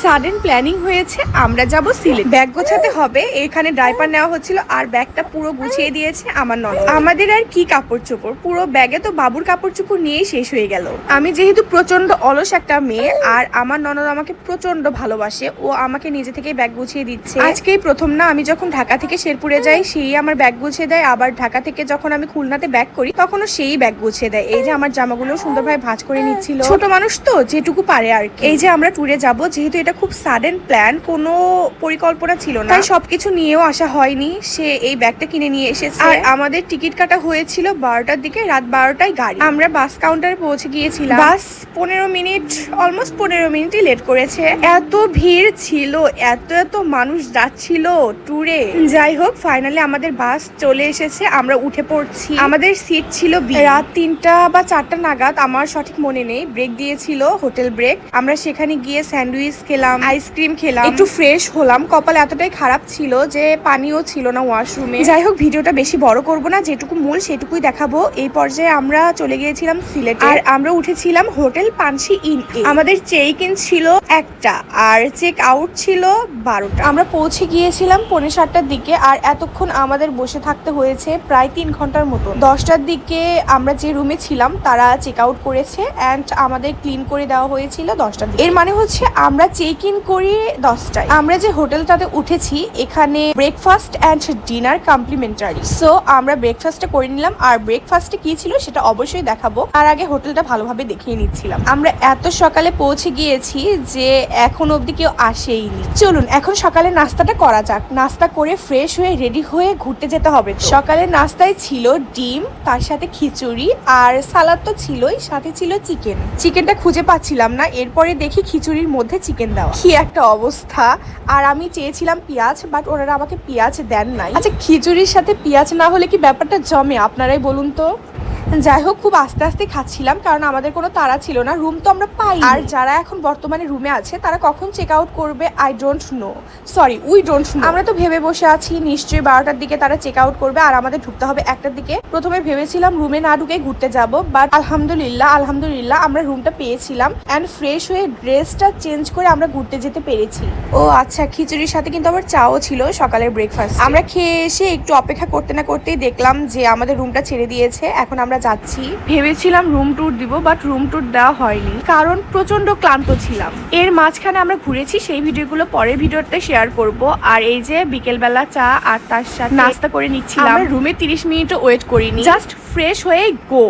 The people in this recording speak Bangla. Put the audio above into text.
সাডেন প্ল্যানিং হয়েছে, আমরা যাব সিলেট। ব্যাগ গোছাতে হবে, এখানে ডাইপার নেওয়া হচ্ছিল আর ব্যাগটা পুরো গুছিয়ে দিয়েছে আমার ননদ। আমাদের আর কি কাপড় চোপড়, পুরো ব্যাগে তো বাবুর কাপড় চোপড় নিয়েই শেষ হয়ে গেল। আমি যেহেতু প্রচন্ড অলস একটা মেয়ে আর আমার ননদ আমাকে প্রচন্ড ভালোবাসে, ও আমাকে নিজে থেকেই ব্যাগ গুছিয়ে দিচ্ছে। আজকেই প্রথম না, আমি যখন ঢাকা থেকে শেরপুরে যাই সেই আমার ব্যাগ গুছিয়ে দেয়, আবার ঢাকা থেকে যখন আমি খুলনাতে ব্যাগ করি তখনও সেই ব্যাগ গুছিয়ে দেয়। এই যে আমার জামাগুলো সুন্দরভাবে ভাঁজ করে নিচ্ছিল, ছোট মানুষ তো যেটুকু পারে আর কি। এই যে আমরা ট্যুরে যাব, যেহেতু এটা খুব সাডেন প্ল্যান, কোনো পরিকল্পনা ছিল না, তাই সবকিছু নিয়েও আসা হয়নি। সে এই ব্যাগটা কিনে নিয়ে এসেছে। আর আমাদের টিকিট কাটা হয়েছিল 12টার দিকে, রাত 12টায় গাড়ি। আমরা বাস কাউন্টারে পৌঁছে গিয়েছিলাম। বাস 15 মিনিট, অলমোস্ট 15 মিনিটই লেট করেছে। এত ভিড় ছিল, এত মানুষ যাচ্ছিল ট্যুরে। যাই হোক, ফাইনালি আমাদের বাস চলে এসেছে, আমরা উঠে পড়ছি। আমাদের সিট ছিল রাত 3টা বা 4টা নাগাদ, আমার সঠিক মনে নেই। ব্রেক দিয়েছিল, হোটেল ব্রেক। আমরা সেখানে গিয়ে স্যান্ডউইচ খেলাম, আইসক্রিম খেলাম, একটু ফ্রেশ হলাম। কপাল এতটাই খারাপ ছিল যে পানিও ছিল না ওয়াশরুমে। যাই হোক, ভিডিওটা বেশি বড় করব না, যেটুকু মূল সেটুকুই দেখাবো। এই পর্যায়ে আমরা চলে গিয়েছিলাম সিলেটে আর আমরা উঠেছিলাম হোটেল পানসি ইন এ। আমাদের চেক ইন ছিল 1টা আর চেক আউট ছিল 12টা। আমরা পৌঁছে গিয়েছিলাম 7:45টার দিকে আর এতক্ষণ আমাদের বসে থাকতে হয়েছে প্রায় 3 ঘন্টার মতো। 10টার দিকে আমরা যে রুমে ছিলাম তারা চেক আউট করেছে এন্ড আমাদের ক্লিন করে দেওয়া হয়েছিল 10টার দিকে। এর মানে হচ্ছে আমরা চেক ইন করি 10টায়। আমরা যে হোটেলটাতে উঠেছি এখানে breakfast and dinner complimentary, so আমরা ব্রেকফাস্টটা করে নিলাম। আর ব্রেকফাস্টে কি ছিল সেটা অবশ্যই দেখাবো, তার আগে হোটেলটা ভালোভাবে দেখিয়ে নিচ্ছিলাম। আমরা এত সকালে পৌঁছে গিয়েছি যে এখন অবধি কেউ আসেইনি। চলুন এখন সকালে নাস্তাটা করা যাক। নাস্তা করে ফ্রেশ হয়ে রেডি হয়ে ঘুরতে যেতে হবে। সকালে নাস্তায় ছিল ডিম, তার সাথে খিচুড়ি আর সালাদ তো ছিলই, সাথে ছিল চিকেন। চিকেনটা খুঁজে পাচ্ছিলাম না, এরপরে দেখি খিচুড়ির মধ্যে চিকেন দেওয়া। কি একটা অবস্থা। আর আমি চেয়েছিলাম পেঁয়াজ, বাট ওনারা আমাকে পেঁয়াজ দেন নাই। আচ্ছা, খিচুড়ির সাথে পেঁয়াজ না হলে কি ব্যাপারটা জমে? আপনারাই বলুন তো। যাই হোক, খুব আস্তে আস্তে খাচ্ছিলাম কারণ আমাদের কোনো তাড়া ছিল না, রুম তো আমরা পাই। আর যারা এখন বর্তমানে রুমে আছে তারা কখন চেক আউট করবে উই ডোন্ট নো। আমরা তো ভেবে বসে আছি নিশ্চয়ই 12টার দিকে তারা চেক আউট করবে আর আমাদের ঢুকতে হবে 1টার দিকে। প্রথমে ভেবেছিলাম রুমে না ঢুকে ঘুরতে যাব, বাট আলহামদুলিল্লাহ আমরা রুমটা পেয়েছিলাম এন্ড ফ্রেশ হয়ে ড্রেসটা চেঞ্জ করে আমরা ঘুরতে যেতে পেরেছি। ও আচ্ছা, খিচুড়ির সাথে কিন্তু আবার চাও ছিল সকালের ব্রেকফাস্ট। আমরা খেয়ে এসে একটু অপেক্ষা করতে না করতেই দেখলাম যে আমাদের রুমটা ছেড়ে দিয়েছে। এখন আমরা যাচ্ছি। ভেবেছিলাম রুম ট্যুর দিব, বাট রুম ট্যুর দেওয়া হয়নি কারণ প্রচন্ড ক্লান্ত ছিলাম। এর মাঝখানে আমরা ঘুরেছি, সেই ভিডিওগুলো পরের ভিডিওতে শেয়ার করব। আর এই যে বিকেলবেলা চা আর তার সাথে নাস্তা করে নিচ্ছিলাম। আমরা রুমে 30 মিনিটও ওয়েট করিনি, জাস্ট ফ্রেশ হয়ে গো।